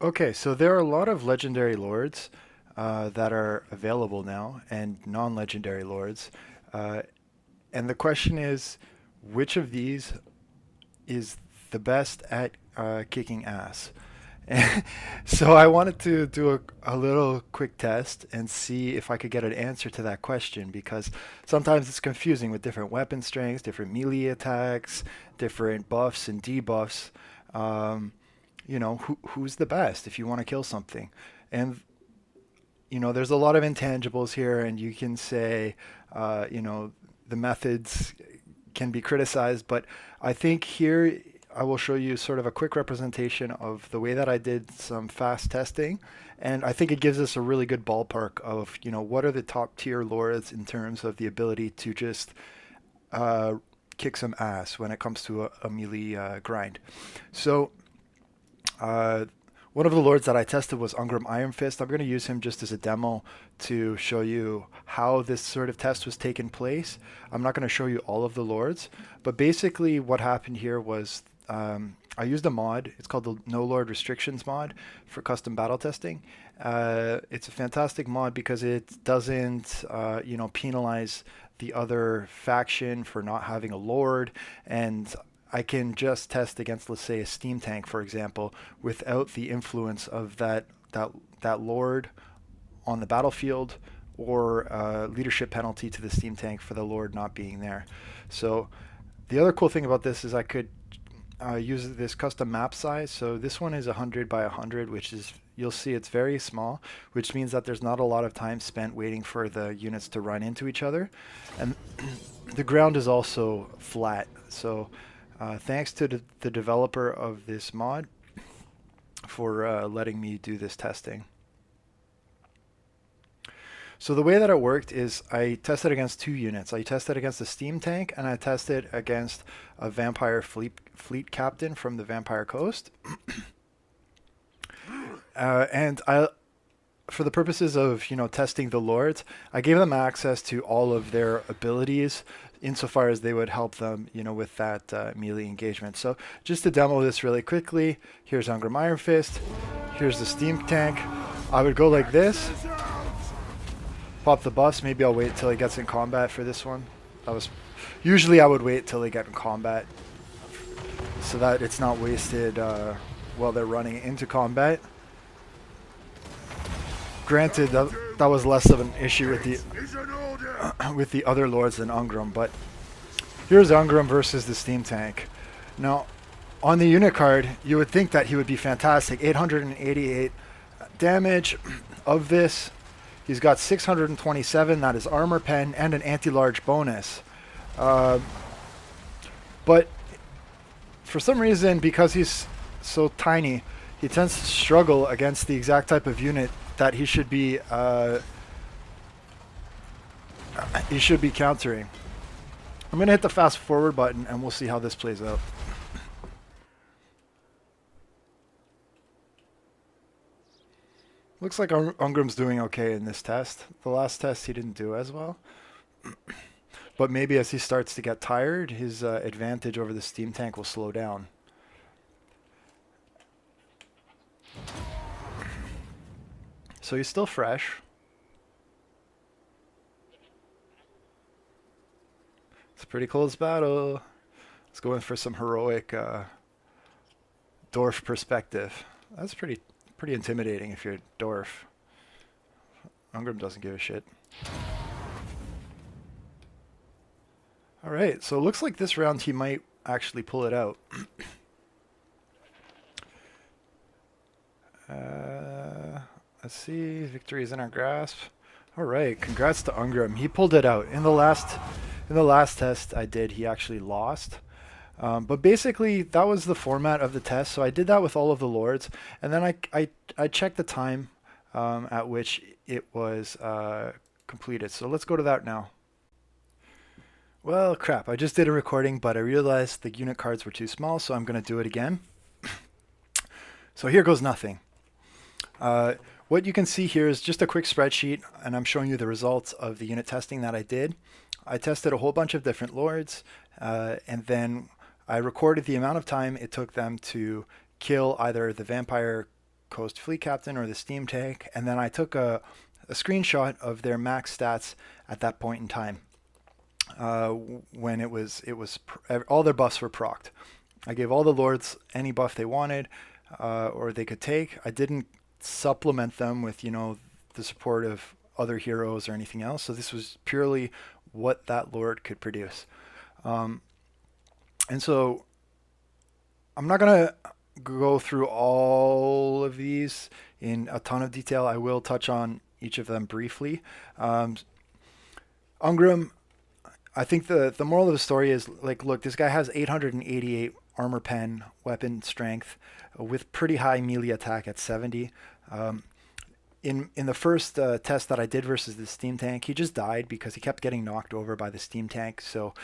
Okay, so there are a lot of legendary lords that are available now, and non-legendary lords. Uh, and the question is, which of these is the best at kicking ass? So I wanted to do a little quick test and see if I could get an answer to that question because sometimes it's confusing with different weapon strengths, different melee attacks, different buffs and debuffs. Um, who's the best if you want to kill something? And there's a lot of intangibles here, and you can say, the methods can be criticized, but I think here I will show you sort of a quick representation of the way that I did some fast testing. And I think it gives us a really good ballpark of, what are the top tier lords in terms of the ability to just uh, kick some ass when it comes to a melee grind. So uh, one of the lords that I tested was Ungram Iron Fist. I'm going to use him just as a demo to show you how this sort of test was taking place. I'm not going to show you all of the lords, but basically what happened here was I used a mod. It's called the No Lord Restrictions mod for custom battle testing. It's a fantastic mod because it doesn't, penalize the other faction for not having a lord, and I can just test against, let's say, a steam tank, for example, without the influence of that lord on the battlefield or leadership penalty to the steam tank for the lord not being there. So the other cool thing about this is I could use this custom map size. So this one is 100 by 100, which is, you'll see it's very small, which means that there's not a lot of time spent waiting for the units to run into each other. And the ground is also flat. So thanks to the developer of this mod for letting me do this testing. So the way that it worked is I tested against two units. I tested against a steam tank and I tested against a vampire fleet captain from the Vampire Coast. And for the purposes of testing the lords, I gave them access to all of their abilities insofar as they would help them with that melee engagement. So just to demo this really quickly, here's Ungram Iron Fist, here's the steam tank. I would go like this, pop the buffs. Maybe I'll wait till he gets in combat for this one. Usually I would wait till they get in combat so that it's not wasted while they're running into combat. Granted, that was less of an issue with the other lords than Ungram, but here's Ungram versus the steam tank. Now, on the unit card, you would think that he would be fantastic. 888 damage of this. He's got 627, that is armor pen, and an anti-large bonus. But for some reason, because he's so tiny, he tends to struggle against the exact type of unit that he should be countering. I'm going to hit the fast forward button and we'll see how this plays out. Looks like Ungram's doing okay in this test. The last test he didn't do as well. But maybe as he starts to get tired, his advantage over the steam tank will slow down. So he's still fresh. It's a pretty close battle. Let's go in for some heroic dwarf perspective. That's pretty intimidating if you're a dwarf. Ungram doesn't give a shit. Alright, so it looks like this round he might actually pull it out. Let's see, victory is in our grasp. Alright, congrats to Ungram. He pulled it out. In the last test I did, he actually lost. But basically, that was the format of the test. So I did that with all of the lords, and then I checked the time at which it was completed. So let's go to that now. Well, crap, I just did a recording, but I realized the unit cards were too small, so I'm going to do it again. So here goes nothing. What you can see here is just a quick spreadsheet, and I'm showing you the results of the unit testing that I did. I tested a whole bunch of different lords, and then I recorded the amount of time it took them to kill either the vampire Coast Fleet Captain or the Steam Tank, and then I took a screenshot of their max stats at that point in time, when all their buffs were procced. I gave all the lords any buff they wanted, or they could take. I didn't supplement them with, the support of other heroes or anything else. So this was purely what that lord could produce. And so I'm not going to go through all of these in a ton of detail. I will touch on each of them briefly. Ungrim, I think the moral of the story is, like, look, this guy has 888 armor pen weapon strength with pretty high melee attack at 70. In the first test that I did versus the Steam Tank, he just died because he kept getting knocked over by the Steam Tank. So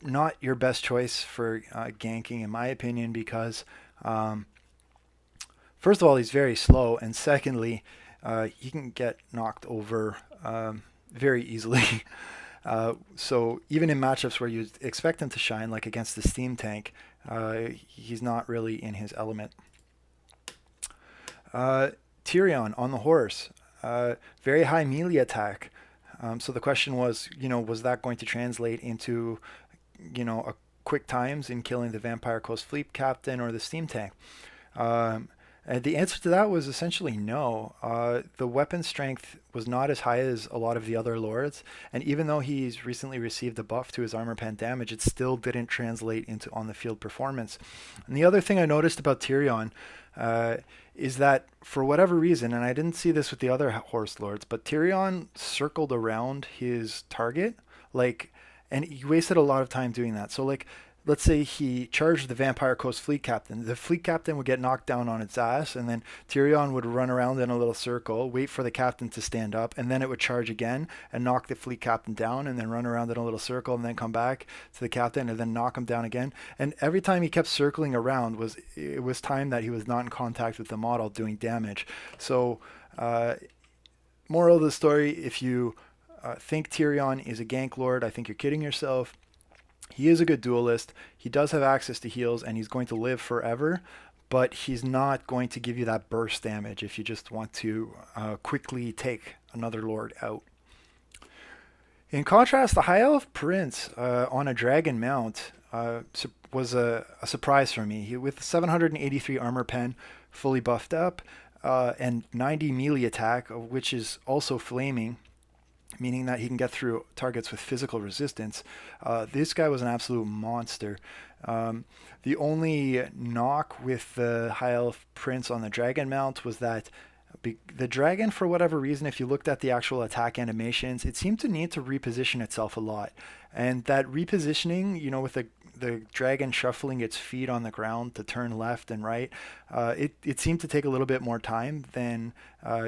not your best choice for ganking, in my opinion, because first of all, he's very slow, and secondly, he can get knocked over very easily. So even in matchups where you expect him to shine, like against the Steam Tank, he's not really in his element. Tyrion on the horse, very high melee attack. So the question was, was that going to translate into, a quick times in killing the Vampire Coast Fleet Captain or the Steam Tank? And the answer to that was essentially no. The weapon strength was not as high as a lot of the other lords, and even though he's recently received a buff to his armor pen damage, it still didn't translate into on-the-field performance. And the other thing I noticed about Tyrion is that for whatever reason, and I didn't see this with the other horse lords, but Tyrion circled around his target, and he wasted a lot of time doing that. So let's say he charged the Vampire Coast Fleet Captain. The Fleet Captain would get knocked down on its ass, and then Tyrion would run around in a little circle, wait for the captain to stand up, and then it would charge again and knock the Fleet Captain down, and then run around in a little circle, and then come back to the captain, and then knock him down again. And every time he kept circling around, it was time that he was not in contact with the model doing damage. So, moral of the story, if you think Tyrion is a gank lord, I think you're kidding yourself. He is a good duelist. He does have access to heals, and he's going to live forever, but he's not going to give you that burst damage if you just want to quickly take another lord out. In contrast, the High Elf Prince on a dragon mount was a surprise for me. With 783 armor pen, fully buffed up, and 90 melee attack, which is also flaming, meaning that he can get through targets with physical resistance. This guy was an absolute monster. The only knock with the High Elf Prince on the dragon mount was that the dragon, for whatever reason, if you looked at the actual attack animations, it seemed to need to reposition itself a lot. And that repositioning, with the dragon shuffling its feet on the ground to turn left and right, it seemed to take a little bit more time than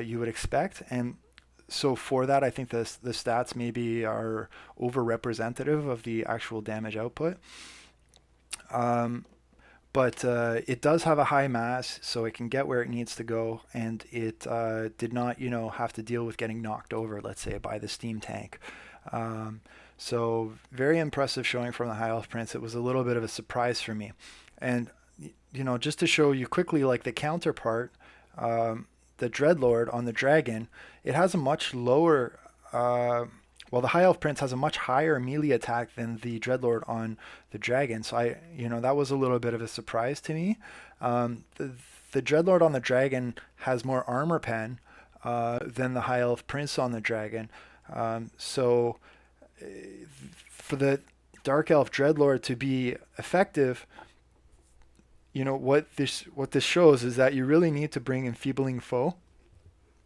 you would expect. And so for that, I think the stats maybe are over-representative of the actual damage output. But it does have a high mass, so it can get where it needs to go, and it did not, have to deal with getting knocked over, let's say, by the Steam Tank. So very impressive showing from the High Elf Prince. It was a little bit of a surprise for me. And, just to show you quickly, the counterpart, the Dreadlord on the dragon, it has a much lower, the High Elf Prince has a much higher melee attack than the Dreadlord on the dragon. So that was a little bit of a surprise to me. The Dreadlord on the dragon has more armor pen than the High Elf Prince on the dragon. So for the Dark Elf Dreadlord to be effective, what this shows is that you really need to bring Enfeebling Foe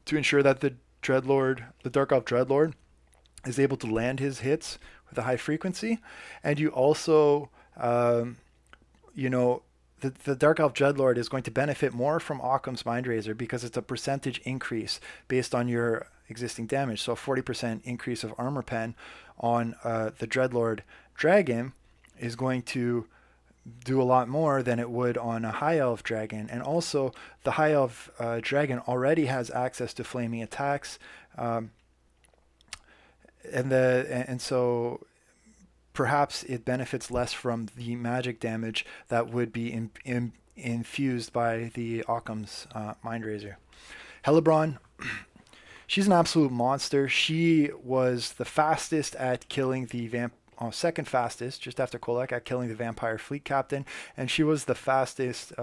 to ensure that the Dark Elf Dreadlord, is able to land his hits with a high frequency. And you also, the Dark Elf Dreadlord is going to benefit more from Occam's Mindrazor because it's a percentage increase based on your existing damage. So a 40% increase of armor pen on the Dreadlord Dragon is going to do a lot more than it would on a High Elf Dragon. And also the High Elf Dragon already has access to flaming attacks, and so perhaps it benefits less from the magic damage that would be infused by the Occam's Mind Razor. Hellebron, she's an absolute monster. She was the fastest at killing the second fastest, just after Kolek, at killing the vampire fleet captain, and she was the fastest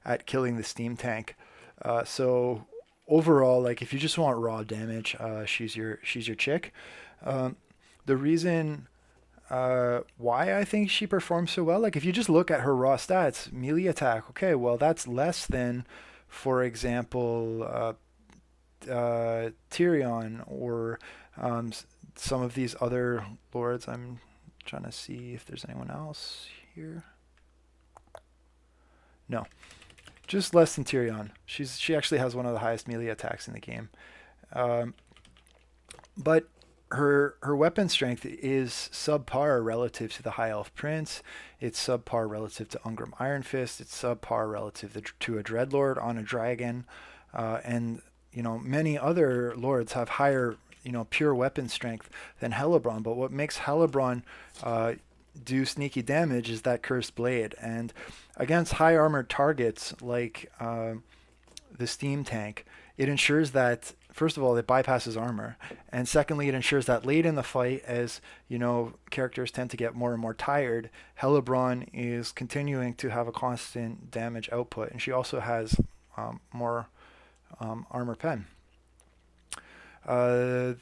at killing the steam tank. So overall, like if you just want raw damage, she's your chick. The reason why I think she performs so well, like if you just look at her raw stats, melee attack, okay, well that's less than, for example, Tyrion or some of these other lords. I'm trying to see if there's anyone else here. No, just less than Tyrion. She actually has one of the highest melee attacks in the game. Um, but her weapon strength is subpar relative to the High Elf Prince. It's subpar relative to Ungrim Iron Fist. It's subpar relative to a Dreadlord on a dragon, and many other lords have higher pure weapon strength than Hellebron. But what makes Hellebron do sneaky damage is that Cursed Blade, and against high armored targets like the steam tank, it ensures that first of all it bypasses armor, and secondly it ensures that late in the fight, as characters tend to get more and more tired, Hellebron is continuing to have a constant damage output, and she also has more armor pen. uh,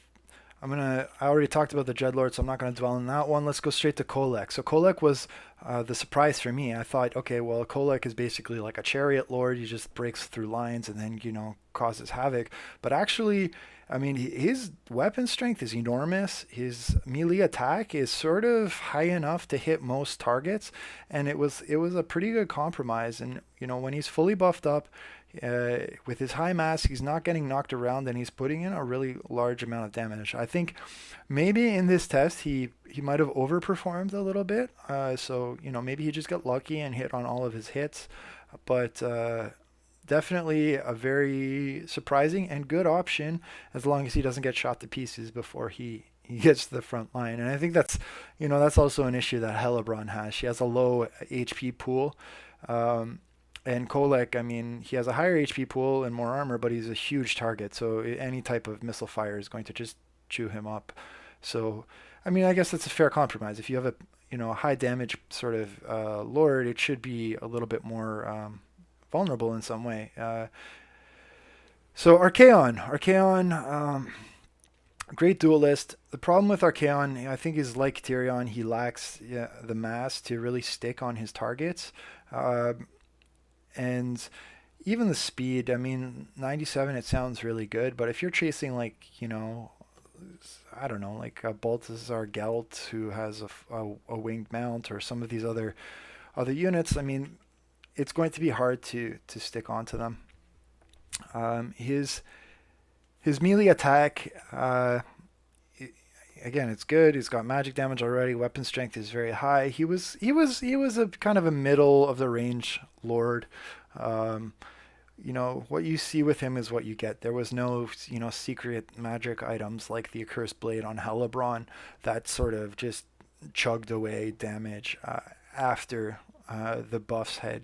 I already talked about the Dreadlord, so I'm not gonna dwell on that one. Let's go straight to Kolek. So Kolek was the surprise for me. I thought, okay, well, Kolek is basically like a chariot lord. He just breaks through lines and then causes havoc. But actually, I mean, his weapon strength is enormous. His melee attack is sort of high enough to hit most targets, and it was a pretty good compromise. And when he's fully buffed up, with his high mass, he's not getting knocked around, and he's putting in a really large amount of damage. I think maybe in this test he might have overperformed a little bit. So maybe he just got lucky and hit on all of his hits, but definitely a very surprising and good option as long as he doesn't get shot to pieces before he gets to the front line. And I think that's also an issue that Hellebron has. She has a low HP pool. And Kolek, I mean, he has a higher HP pool and more armor, but he's a huge target. So any type of missile fire is going to just chew him up. So, I mean, I guess that's a fair compromise. If you have a high damage sort of lord, it should be a little bit more vulnerable in some way. So Archaon, great duelist. The problem with Archaon, I think, is like Tyrion, he lacks the mass to really stick on his targets. And even the speed, I mean, 97, it sounds really good, but if you're chasing like, I don't know, like a Balthazar Gelt who has a winged mount, or some of these other units, I mean, it's going to be hard to stick onto them. His melee attack, again, it's good. He's got magic damage already. Weapon strength is very high. He was a kind of a middle of the range lord. What you see with him is what you get. There was no secret magic items like the Accursed Blade on Hellebron that sort of just chugged away damage after the buffs had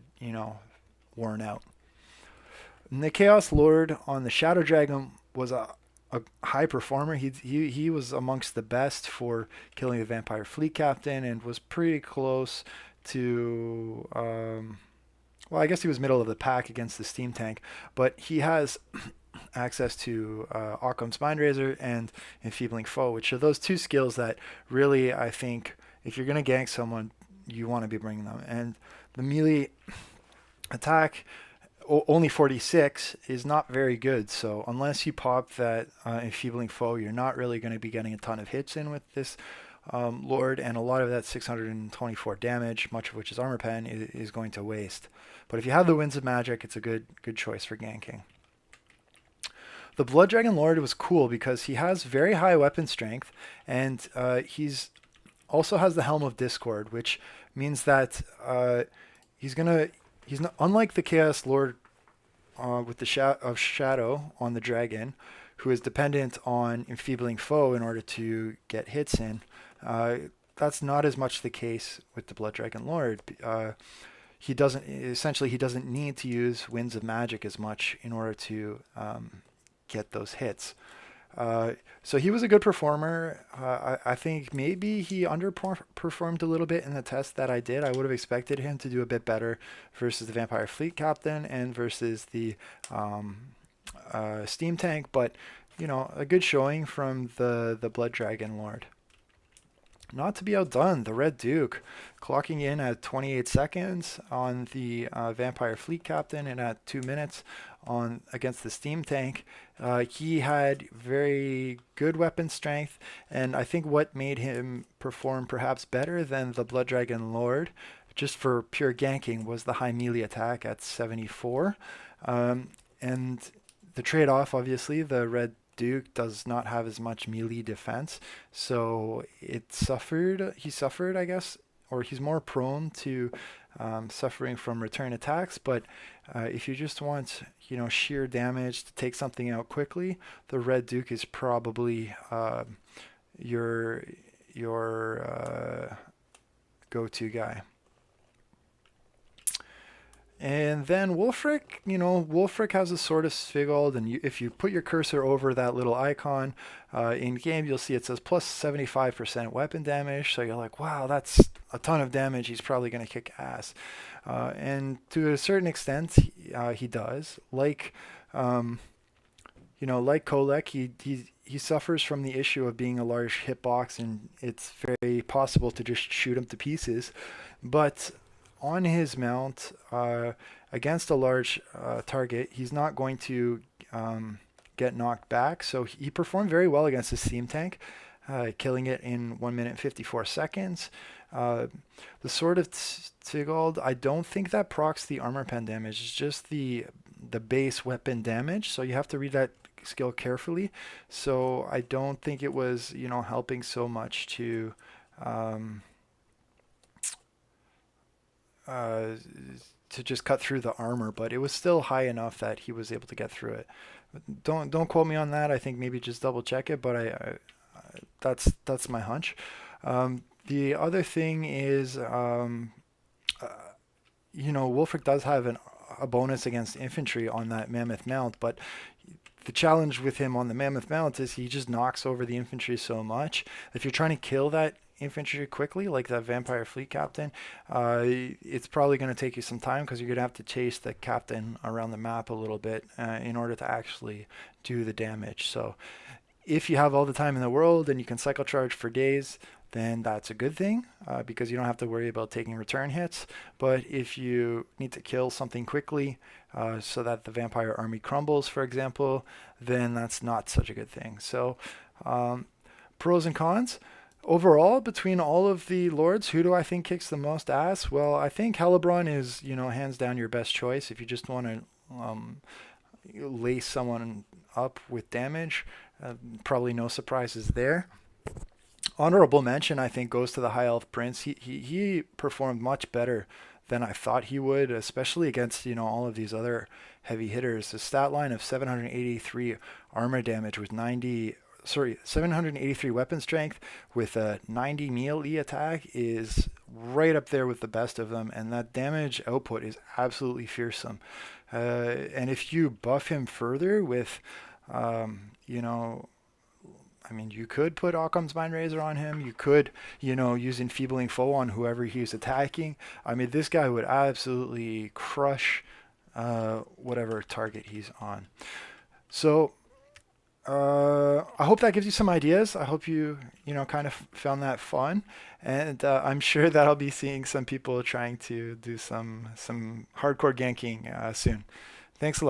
worn out. And the Chaos Lord on the Shadow Dragon was a high performer. He was amongst the best for killing the Vampire Fleet Captain, and was pretty close to well, I guess he was middle of the pack against the Steam Tank, but he has access to Occam's Mind Razor and Enfeebling Foe, which are those two skills that really, I think, if you're going to gank someone, you want to be bringing them. And the melee attack, only 46, is not very good. So unless you pop that Enfeebling Foe, you're not really going to be getting a ton of hits in with this Lord, and a lot of that 624 damage, much of which is armor pen, is going to waste. But if you have the Winds of Magic, it's a good choice for ganking. The Blood Dragon Lord was cool because he has very high weapon strength, and he's also has the Helm of Discord, which means that he's not, unlike the Chaos Lord with the Shadow on the dragon, who is dependent on Enfeebling Foe in order to get hits in. That's not as much the case with the Blood Dragon Lord. he doesn't essentially he doesn't need to use Winds of Magic as much in order to get those hits. Uh, so he was a good performer. I think maybe he underperformed a little bit in the test that I did. I would have expected him to do a bit better versus the Vampire Fleet Captain and versus the um, Steam Tank, but a good showing from the Blood Dragon Lord. Not to be outdone, the Red Duke clocking in at 28 seconds on the Vampire Fleet Captain and at 2 minutes on against the Steam Tank. He had very good weapon strength, and I think what made him perform perhaps better than the Blood Dragon Lord, just for pure ganking, was the high melee attack at 74. And the trade-off, obviously, the Red Duke does not have as much melee defense, so he suffered, I guess, or he's more prone to suffering from return attacks. But if you just want, sheer damage to take something out quickly, the Red Duke is probably your go-to guy. And then Wulfric, Wulfric has a sword of Svigold, and if you put your cursor over that little icon in game, you'll see it says plus 75% weapon damage. So you're like, wow, that's a ton of damage. He's probably going to kick ass. And to a certain extent, he does. Like Kolek, he suffers from the issue of being a large hitbox, and it's very possible to just shoot him to pieces. But on his mount, against a large target, he's not going to get knocked back. So he performed very well against the Steam Tank, killing it in 1 minute and 54 seconds. The Sword of Sigald, I don't think that procs the armor pen damage. It's just the base weapon damage. So you have to read that skill carefully. So I don't think it was, helping so much to just cut through the armor, but it was still high enough that he was able to get through it. Don't quote me on that. I think maybe just double check it, but that's my hunch. The other thing is, Wulfric does have a bonus against infantry on that Mammoth Mount, but the challenge with him on the Mammoth Mount is he just knocks over the infantry so much. If you're trying to kill that infantry quickly, like that Vampire Fleet Captain, it's probably going to take you some time because you're going to have to chase the captain around the map a little bit in order to actually do the damage. So if you have all the time in the world and you can cycle charge for days, then that's a good thing because you don't have to worry about taking return hits. But if you need to kill something quickly so that the vampire army crumbles, for example, then that's not such a good thing. So pros and cons. Overall, between all of the lords, who do I think kicks the most ass? Well, I think Hellebrand is, hands down your best choice if you just want to lace someone up with damage. Probably no surprises there. Honorable mention, I think, goes to the High Elf Prince. He performed much better than I thought he would, especially against, all of these other heavy hitters. The stat line of 783 armor damage with 783 weapon strength with a 90 melee attack is right up there with the best of them, and that damage output is absolutely fearsome. And if you buff him further with, you could put Occam's Mind Razor on him. You could, use Enfeebling Foe on whoever he's attacking. This guy would absolutely crush whatever target he's on. So I hope that gives you some ideas. I hope you kind of found that fun, and I'm sure that I'll be seeing some people trying to do some hardcore ganking soon. Thanks a lot.